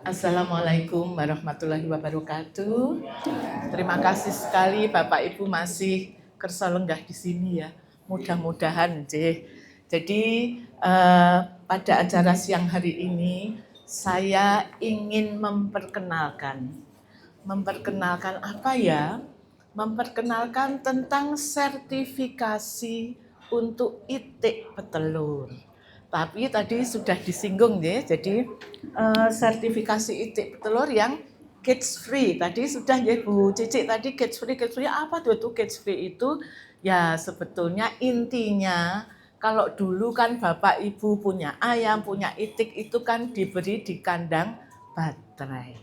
Assalamualaikum warahmatullahi wabarakatuh. Terima kasih sekali Bapak Ibu masih kersa lenggah di sini ya. Mudah-mudahan Jadi pada acara siang hari ini saya ingin memperkenalkan apa ya? Memperkenalkan tentang sertifikasi untuk itik petelur. Tapi tadi sudah disinggung ya, jadi sertifikasi itik petelur yang kids free. Tadi sudah ya Bu Cici tadi kids free apa tuh kids free itu? Ya sebetulnya intinya kalau dulu kan Bapak Ibu punya ayam, punya itik itu kan diberi di kandang baterai.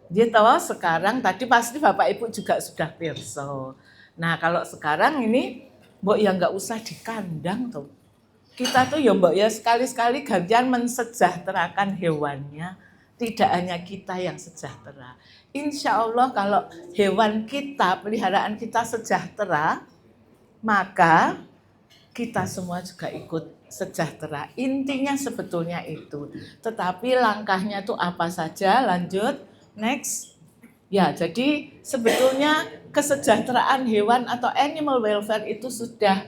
Dia tahu sekarang tadi pasti Bapak Ibu juga sudah pirsa. Nah kalau sekarang ini mbok ya nggak usah di kandang tuh. Kita tuh ya mbok ya sekali-sekali gantian mensejahterakan hewannya. Tidak hanya kita yang sejahtera. Insya Allah kalau hewan kita, peliharaan kita sejahtera, maka kita semua juga ikut sejahtera. Intinya sebetulnya itu. Tetapi langkahnya tuh apa saja? Lanjut, next. Ya, jadi sebetulnya kesejahteraan hewan atau animal welfare itu sudah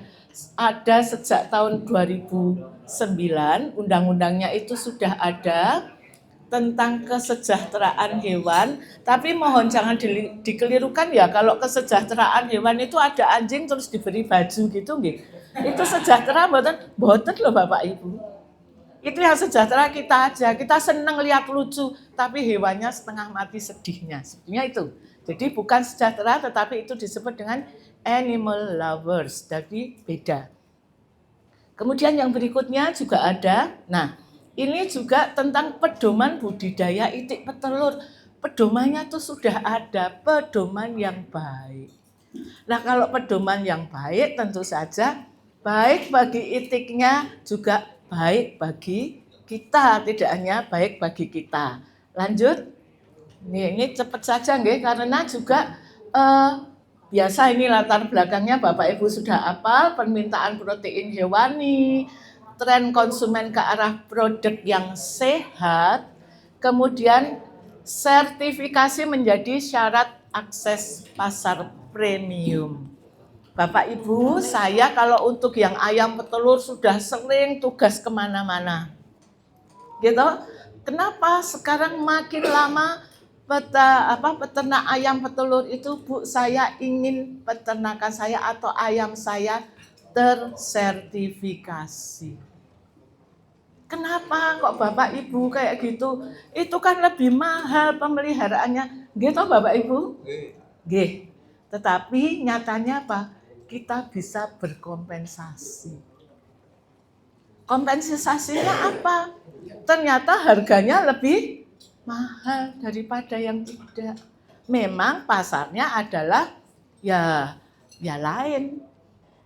ada sejak tahun 2009, undang-undangnya itu sudah ada tentang kesejahteraan hewan, tapi mohon jangan dikelirukan ya kalau kesejahteraan hewan itu ada anjing terus diberi baju gitu nggih. Itu sejahtera mboten loh Bapak Ibu. Itu yang sejahtera kita aja. Kita senang lihat lucu, tapi hewannya setengah mati sedihnya. Sebenarnya itu. Jadi bukan sejahtera, tetapi itu disebut dengan animal lovers. Jadi beda. Kemudian yang berikutnya juga ada. Nah, ini juga tentang pedoman budidaya itik petelur. Pedomannya tuh sudah ada, pedoman yang baik. Nah, kalau pedoman yang baik tentu saja baik bagi itiknya juga baik bagi kita, tidak hanya baik bagi kita. Lanjut. Ini cepat saja nggih karena juga biasa ini latar belakangnya Bapak Ibu sudah hafal, permintaan protein hewani, tren konsumen ke arah produk yang sehat, kemudian sertifikasi menjadi syarat akses pasar premium. Bapak Ibu, saya kalau untuk yang ayam petelur sudah sering tugas kemana-mana. Gitu. Kenapa sekarang makin lama peternak ayam petelur itu Bu, saya ingin peternakan saya atau ayam saya tersertifikasi. Kenapa kok Bapak Ibu kayak gitu? Itu kan lebih mahal pemeliharaannya. Gitu Bapak Ibu? Nggih. Tetapi nyatanya apa? Kita bisa berkompensasi. Kompensasinya apa? Ternyata harganya lebih mahal daripada yang tidak. Memang pasarnya adalah ya lain.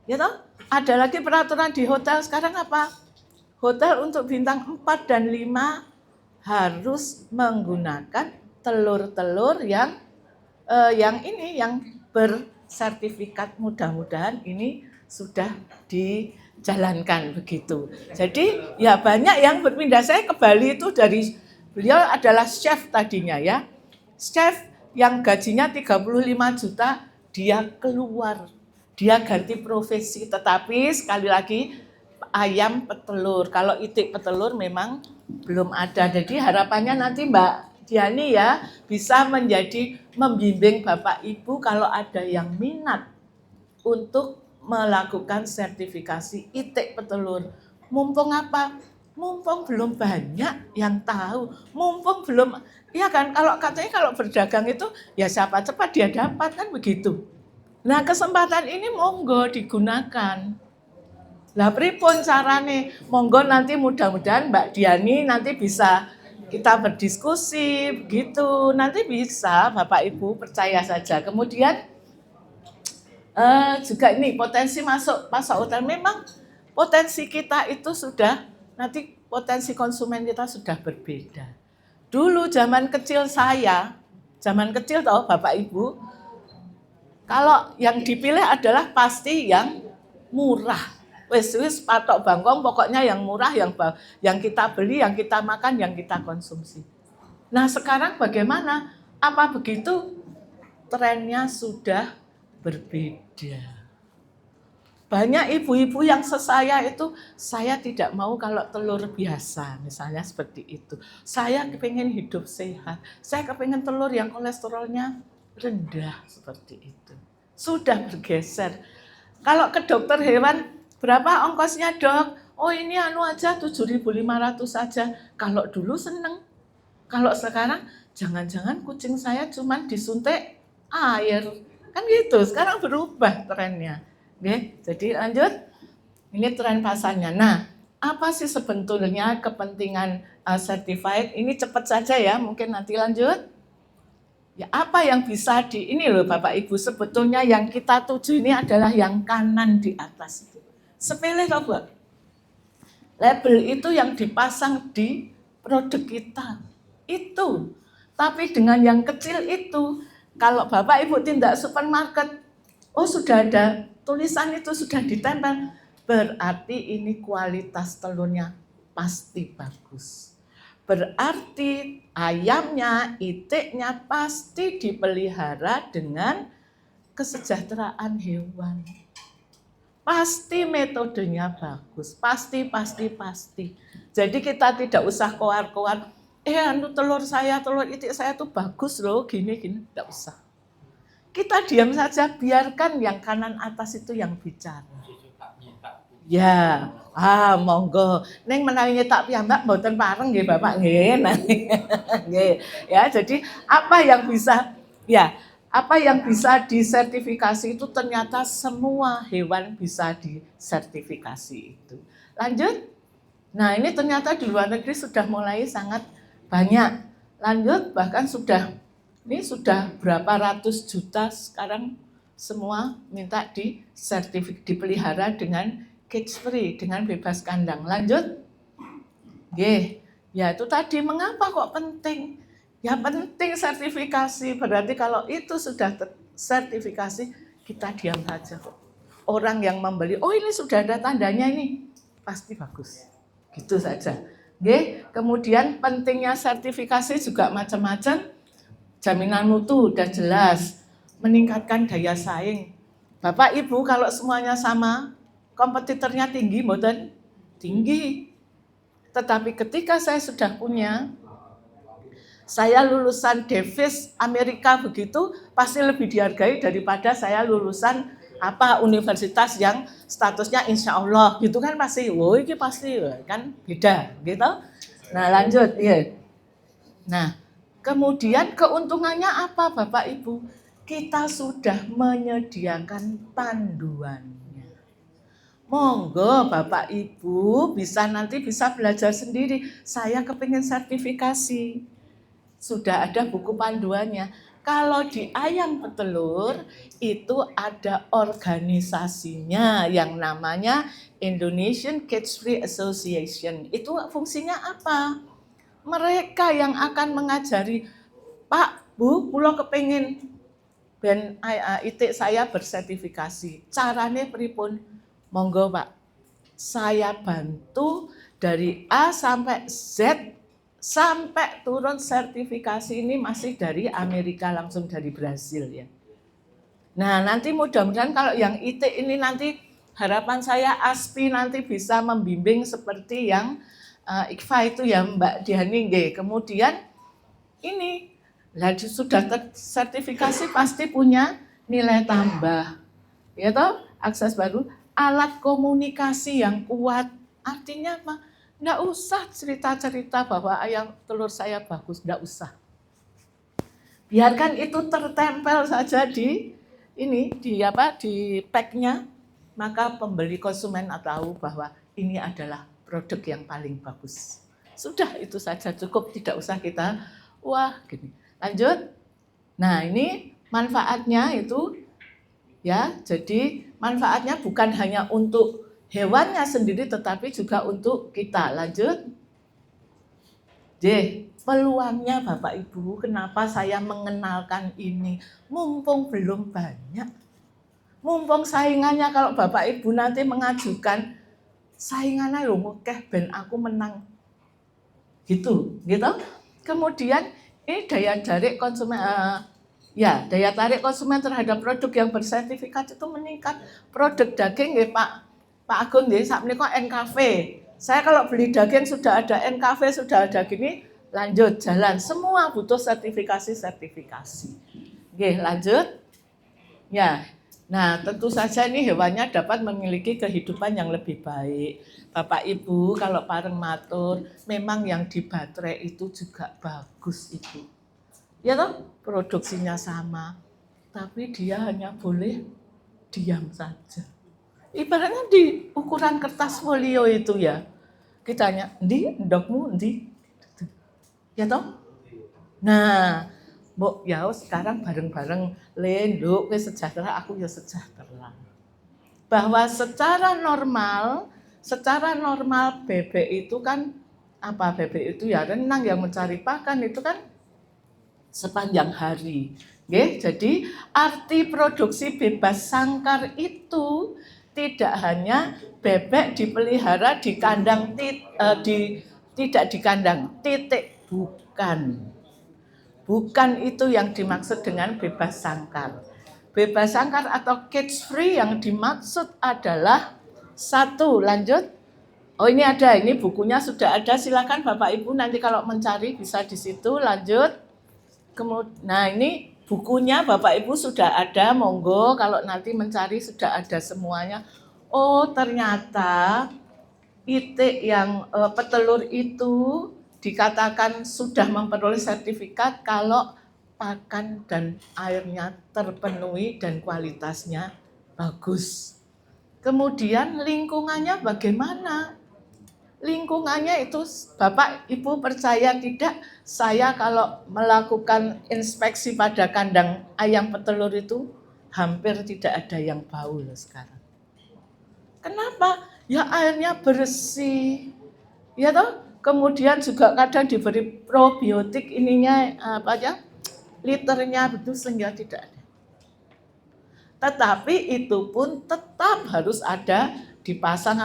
Ya toh? Ada lagi peraturan di hotel sekarang apa? Hotel untuk bintang 4 dan 5 harus menggunakan telur-telur yang bersertifikat. Mudah-mudahan ini sudah dijalankan begitu. Jadi ya banyak yang berpindah. Saya ke Bali itu dari beliau adalah chef tadinya ya. Chef yang gajinya 35 juta dia keluar. Dia ganti profesi, tetapi sekali lagi ayam petelur. Kalau itik petelur memang belum ada. Jadi harapannya nanti Mbak Diani ya bisa membimbing Bapak Ibu kalau ada yang minat untuk melakukan sertifikasi itik petelur. Mumpung apa? Mumpung belum banyak yang tahu. Mumpung belum, ya kan kalau katanya kalau berdagang itu ya siapa cepat dia dapat kan begitu. Nah kesempatan ini monggo digunakan. Lah pripun carane? Monggo nanti mudah-mudahan Mbak Diani nanti bisa kita berdiskusi begitu. Nanti bisa Bapak Ibu percaya saja. Kemudian juga ini potensi masuk pasar hotel. Memang potensi kita itu sudah nanti potensi konsumen kita sudah berbeda. Dulu zaman kecil tahu Bapak Ibu, kalau yang dipilih adalah pasti yang murah. Wis patok bangkong, pokoknya yang murah, yang kita beli, yang kita makan, yang kita konsumsi. Nah sekarang bagaimana? Apa begitu? Trennya sudah berbeda. Banyak ibu-ibu yang sesaya itu, saya tidak mau kalau telur biasa, misalnya seperti itu. Saya kepengen hidup sehat, saya kepengen telur yang kolesterolnya rendah, seperti itu. Sudah bergeser. Kalau ke dokter hewan, berapa ongkosnya dok? Oh ini aja 7.500 saja. Kalau dulu seneng, kalau sekarang jangan-jangan kucing saya cuma disuntik air. Kan gitu, sekarang berubah trennya. Oke, jadi lanjut. Ini tren pasarnya. Nah, apa sih sebetulnya kepentingan certified? Ini cepat saja ya, mungkin nanti lanjut. Ya, apa yang bisa ini loh Bapak Ibu, sebetulnya yang kita tuju ini adalah yang kanan di atas itu. Sepele loh Mbak. Label itu yang dipasang di produk kita. Itu. Tapi dengan yang kecil itu, kalau Bapak Ibu tindak supermarket, oh sudah ada tulisan itu sudah ditempel, berarti ini kualitas telurnya pasti bagus. Berarti ayamnya, itiknya pasti dipelihara dengan kesejahteraan hewan. Pasti metodenya bagus, pasti. Jadi kita tidak usah koar-koar, telur itik saya tuh bagus loh, gini, tidak usah. Kita diam saja, biarkan yang kanan atas itu yang bicara. Ya, monggo. Neng menawi nyetak piyambak mboten pareng nggih Bapak nggih. Nggih. Ya, jadi apa yang bisa disertifikasi itu ternyata semua hewan bisa disertifikasi itu. Lanjut. Nah, ini ternyata di luar negeri sudah mulai sangat banyak. Lanjut, bahkan sudah berapa ratus juta sekarang semua minta dipelihara dengan cage free, dengan bebas kandang. Lanjut. Ya itu tadi, mengapa kok penting? Ya penting sertifikasi, berarti kalau itu sudah sertifikasi, kita diam saja kok. Orang yang membeli, oh ini sudah ada tandanya ini, pasti bagus. Gitu saja. Kemudian pentingnya sertifikasi juga macam-macam. Jaminan mutu udah jelas, meningkatkan daya saing. Bapak Ibu kalau semuanya sama, kompetitornya tinggi, mboten? Tinggi. Tetapi ketika saya sudah punya, saya lulusan Davis Amerika begitu, pasti lebih dihargai daripada saya lulusan universitas yang statusnya insya Allah gitu kan, pasti, ini pasti kan beda gitu. Nah lanjut ya. Nah kemudian keuntungannya apa Bapak Ibu? Kita sudah menyediakan panduannya. Monggo Bapak Ibu nanti bisa belajar sendiri. Saya kepingin sertifikasi. Sudah ada buku panduannya. Kalau di ayam petelur itu ada organisasinya yang namanya Indonesian Cage Free Association. Itu fungsinya apa? Mereka yang akan mengajari, Pak, Bu, kula kepengin ben itik saya bersertifikasi. Carane pripun? Monggo, Pak. Saya bantu dari A sampai Z sampai turun sertifikasi ini masih dari Amerika, langsung dari Brasil ya. Nah, nanti mudah-mudahan kalau yang itik ini nanti harapan saya ASPI nanti bisa membimbing seperti yang IKFA itu ya Mbak Diani. Kemudian ini sudah tersertifikasi pasti punya nilai tambah. Ya toh, akses baru, alat komunikasi yang kuat. Artinya apa? Nggak usah cerita-cerita bahwa ayam telur saya bagus, nggak usah. Biarkan itu tertempel saja di pack-nya, maka pembeli konsumen tahu bahwa ini adalah produk yang paling bagus. Sudah itu saja cukup, tidak usah kita gini. Lanjut. Nah, ini manfaatnya itu ya, jadi manfaatnya bukan hanya untuk hewannya sendiri tetapi juga untuk kita. Lanjut. Peluangnya Bapak Ibu, kenapa saya mengenalkan ini? Mumpung belum banyak. Mumpung saingannya kalau Bapak Ibu nanti mengajukan saingannya lho ngekeh ben aku menang. Gitu. Kemudian ini daya tarik konsumen daya tarik konsumen terhadap produk yang bersertifikat itu meningkat. Produk daging nggih Pak Agung nggih sakmenika NKV. Saya kalau beli daging sudah ada NKV, sudah ada gini, lanjut jalan. Semua butuh sertifikasi. Nggih, lanjut. Ya. Nah, tentu saja ini hewannya dapat memiliki kehidupan yang lebih baik. Bapak Ibu kalau pareng matur, memang yang di baterai itu juga bagus Ibu. Ya toh, produksinya sama, tapi dia hanya boleh diam saja. Ibaratnya di ukuran kertas folio itu ya, kita tanya, "Ndi ndokmu ndi?" Ya toh? Nah, Mbok ya sekarang bareng-bareng lenduk wis sejahtera, aku ya sejahtera. Bahwa secara normal bebek itu kan bebek itu ya renang yang mencari pakan itu kan sepanjang hari. Nggih, jadi arti produksi bebas sangkar itu tidak hanya bebek dipelihara di kandang tidak di kandang, titik, bukan. Bukan itu yang dimaksud dengan bebas sangkar. Bebas sangkar atau cage free yang dimaksud adalah satu, lanjut. Oh ini ada, ini bukunya sudah ada. Silakan Bapak Ibu nanti kalau mencari bisa di situ. Lanjut. Nah ini bukunya Bapak Ibu sudah ada. Monggo kalau nanti mencari sudah ada semuanya. Oh ternyata itik yang petelur itu dikatakan sudah memperoleh sertifikat kalau pakan dan airnya terpenuhi dan kualitasnya bagus. Kemudian lingkungannya bagaimana? Lingkungannya itu Bapak Ibu percaya tidak, saya kalau melakukan inspeksi pada kandang ayam petelur itu hampir tidak ada yang bau loh sekarang. Kenapa? Ya airnya bersih. Ya toh? Kemudian juga kadang diberi probiotik ininya liternya betul sehingga tidak ada. Tetapi itu pun tetap harus ada dipasang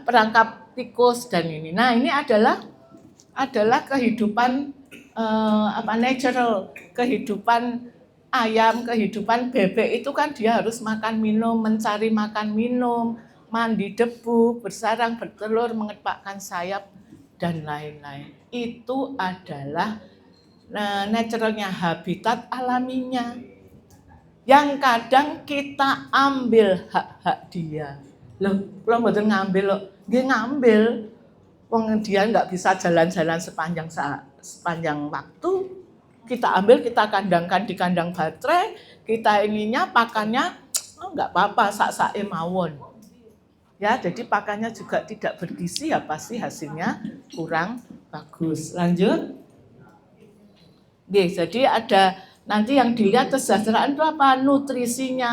perangkap tikus dan ini. Nah, ini adalah kehidupan natural, kehidupan ayam, kehidupan bebek itu kan dia harus makan minum, mencari makan minum, mandi debu, bersarang, bertelur, mengepakkan sayap, dan lain-lain. Itu adalah naturalnya, habitat alaminya. Yang kadang kita ambil hak-hak dia. Loh, kalau mboten ngambil loh, dia ngambil. Wong dia nggak bisa jalan-jalan sepanjang waktu. Kita ambil, kita kandangkan di kandang baterai, kita ininya pakannya nggak apa-apa, sak-sake mawon. Ya, jadi pakannya juga tidak bergizi, ya pasti hasilnya kurang bagus. Lanjut. Jadi ada nanti yang dilihat kesejahteraan itu apa? Nutrisinya,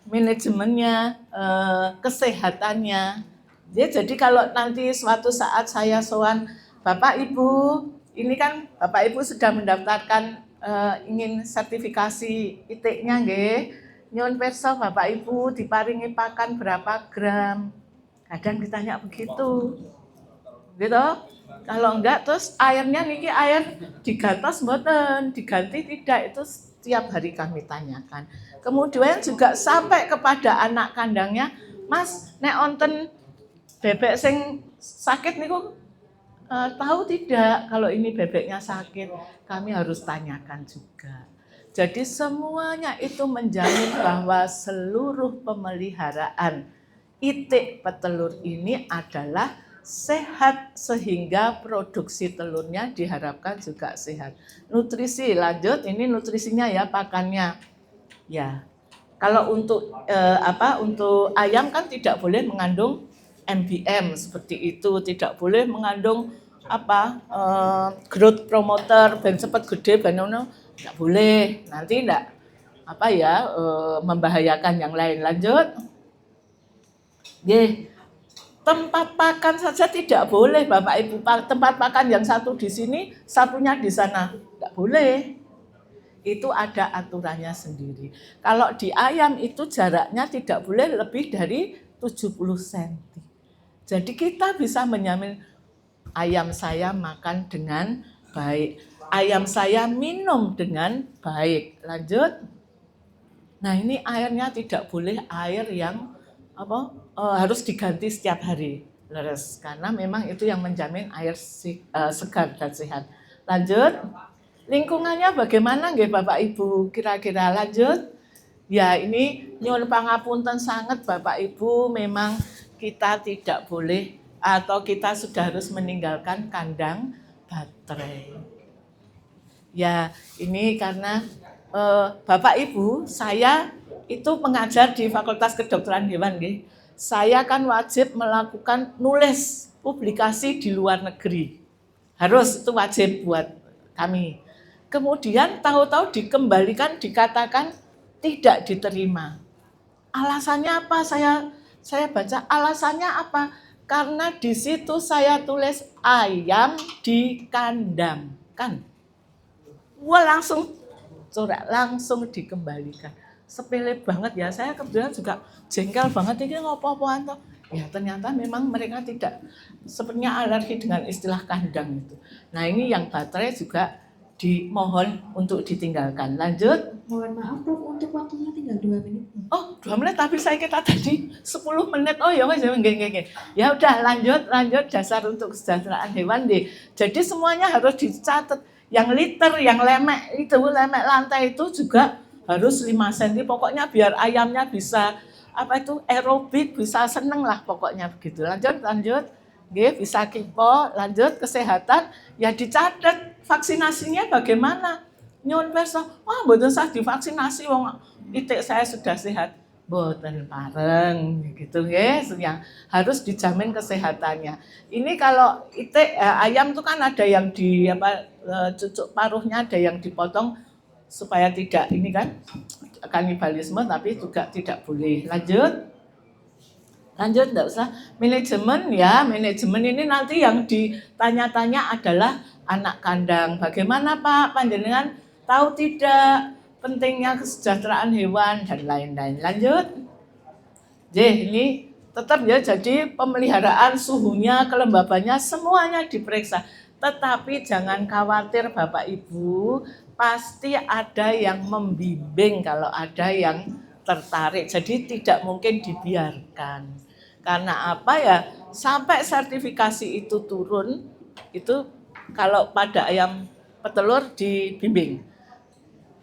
manajemennya, kesehatannya. Jadi kalau nanti suatu saat saya sowan Bapak Ibu, ini kan Bapak Ibu sudah mendaftarkan ingin sertifikasi itiknya nggih. Nyuwun pirsa Bapak Ibu diparingi pakan berapa gram. Kadang ditanya begitu. Gitu. Kalau enggak terus airnya niki air digantos mboten, diganti tidak, itu setiap hari kami tanyakan. Kemudian juga sampai kepada anak kandangnya, Mas, nek onten bebek sing sakit niku tahu tidak kalau ini bebeknya sakit? Kami harus tanyakan juga. Jadi semuanya itu menjamin bahwa seluruh pemeliharaan itik petelur ini adalah sehat sehingga produksi telurnya diharapkan juga sehat. Nutrisi, lanjut, ini nutrisinya ya, pakannya. Ya. Kalau untuk untuk ayam kan tidak boleh mengandung MBM seperti itu, tidak boleh mengandung growth promoter ben cepet gede ben ono, tidak boleh. Nanti enggak membahayakan yang lain. Lanjut. Nggih. Tempat pakan saja tidak boleh Bapak Ibu. Tempat pakan yang satu di sini, satunya di sana. Enggak boleh. Itu ada aturannya sendiri. Kalau di ayam itu jaraknya tidak boleh lebih dari 70 cm. Jadi kita bisa menjamin ayam saya makan dengan baik, ayam saya minum dengan baik. Lanjut. Nah, ini airnya tidak boleh air yang harus diganti setiap hari. Leres, karena memang itu yang menjamin air segar dan sehat. Lanjut. Lingkungannya bagaimana nggih Bapak Ibu kira-kira? Lanjut. Ya, ini nyuwun pangapunten sangat Bapak Ibu, memang kita tidak boleh atau kita sudah harus meninggalkan kandang baterai. Ya, ini karena Bapak Ibu, saya itu mengajar di Fakultas Kedokteran Hewan nggih. Saya kan wajib melakukan nulis publikasi di luar negeri. Harus, itu wajib buat kami. Kemudian tahu-tahu dikembalikan, dikatakan tidak diterima. Alasannya apa? Saya baca alasannya apa? Karena di situ saya tulis ayam di kandang, kan? Wah, langsung dikembalikan. Sepele banget ya. Saya kebetulan juga jengkel banget, ini ngopo-opoan toh. Ya ternyata memang mereka tidak, sepertinya alergi dengan istilah kandang itu. Nah, ini yang baterai juga dimohon untuk ditinggalkan. Lanjut. Mohon maaf Prof, untuk waktunya tinggal 2 menit. Oh, 2 menit, tapi saya kira tadi 10 menit. Oh ya wes, nggih. Ya udah, lanjut dasar untuk kesejahteraan hewan deh. Jadi semuanya harus dicatat. Yang liter, yang lemek lantai itu juga harus 5 cm. Pokoknya biar ayamnya bisa aerobik, bisa seneng lah pokoknya begitu. Lanjut. Nggih, bisa kipo, lanjut kesehatan ya dicatat. Vaksinasinya bagaimana? Nyuwun pirsa, mboten sah divaksinasi wong itik saya sudah sehat. Mboten pareng gitu nggih, yang harus dijamin kesehatannya. Ini kalau itik ayam itu kan ada yang di cucuk paruhnya, ada yang dipotong supaya tidak ini kan kanibalisme, tapi juga tidak boleh. Lanjut, enggak usah. Manajemen ini nanti yang ditanya-tanya adalah anak kandang. Bagaimana Pak, panjenengan tahu tidak pentingnya kesejahteraan hewan dan lain-lain. Lanjut. Ini tetap ya, jadi pemeliharaan suhunya, kelembabannya semuanya diperiksa. Tetapi jangan khawatir Bapak Ibu, pasti ada yang membimbing kalau ada yang tertarik. Jadi tidak mungkin dibiarkan. Karena apa ya? Sampai sertifikasi itu turun, itu kalau pada ayam petelur dibimbing.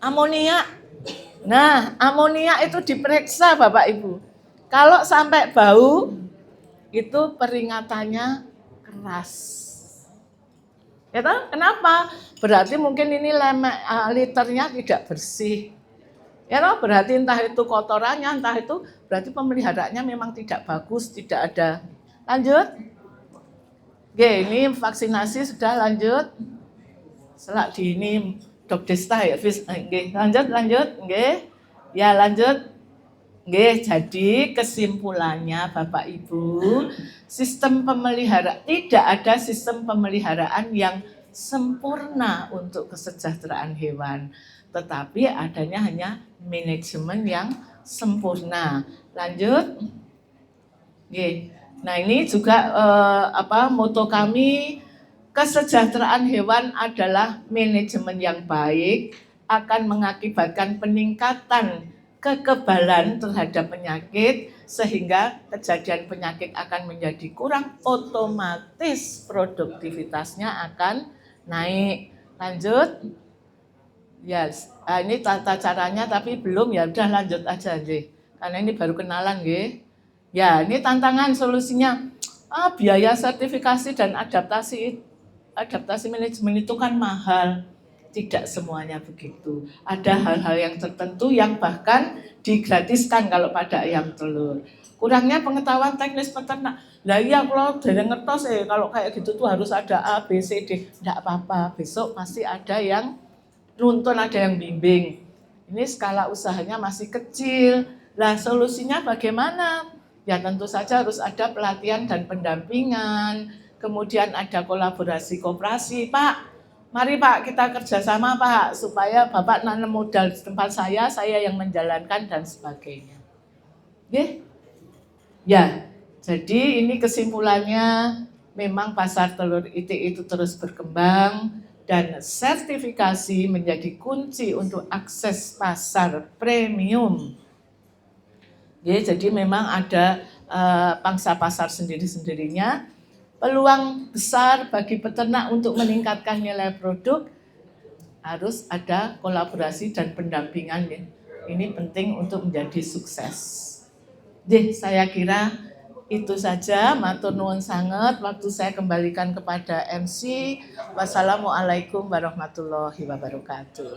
Amonia. Nah, amonia itu diperiksa Bapak Ibu. Kalau sampai bau, itu peringatannya keras. Ya toh? Kenapa? Berarti mungkin ini liternya tidak bersih. Ya toh? Berarti entah itu kotorannya, entah itu berarti pemeliharaannya memang tidak bagus, tidak ada. Lanjut. Oke, ini vaksinasi sudah, lanjut. Selak di ini Dok Desta ya, lanjut, nggih. Ya lanjut. Nggih, jadi kesimpulannya Bapak Ibu, tidak ada sistem pemeliharaan yang sempurna untuk kesejahteraan hewan, tetapi adanya hanya manajemen yang sempurna. Lanjut. Nggih. Nah, ini juga moto kami, kesejahteraan hewan adalah manajemen yang baik, akan mengakibatkan peningkatan kekebalan terhadap penyakit, sehingga kejadian penyakit akan menjadi kurang, otomatis produktivitasnya akan naik. Lanjut. Yes. Ini tata caranya tapi belum, ya udah lanjut aja nggih. Karena ini baru kenalan nggih. Ya, ini tantangan solusinya. Biaya sertifikasi dan adaptasi manajemen itu kan mahal. Tidak semuanya begitu. Ada hal-hal yang tertentu yang bahkan digratiskan kalau pada ayam telur. Kurangnya pengetahuan teknis peternak. Lah iya, kalau dereng ngertos kalau kayak gitu tuh harus ada A, B, C, D. Enggak apa-apa, besok pasti ada yang nuntun, ada yang bimbing. Ini skala usahanya masih kecil. Lah solusinya bagaimana? Ya tentu saja harus ada pelatihan dan pendampingan, kemudian ada kolaborasi koperasi. Pak, Mari Pak, kita kerjasama Pak, supaya Bapak nanam modal di tempat saya yang menjalankan dan sebagainya. Oke? Ya, jadi ini kesimpulannya memang pasar telur itik itu terus berkembang dan sertifikasi menjadi kunci untuk akses pasar premium. Ya, jadi memang ada pangsa pasar sendiri-sendirinya. Peluang besar bagi peternak untuk meningkatkan nilai produk, harus ada kolaborasi dan pendampingan ya. Ini penting untuk menjadi sukses. Jadi saya kira itu saja, matur nuwun sangat. Waktu saya kembalikan kepada MC. Wassalamualaikum warahmatullahi wabarakatuh.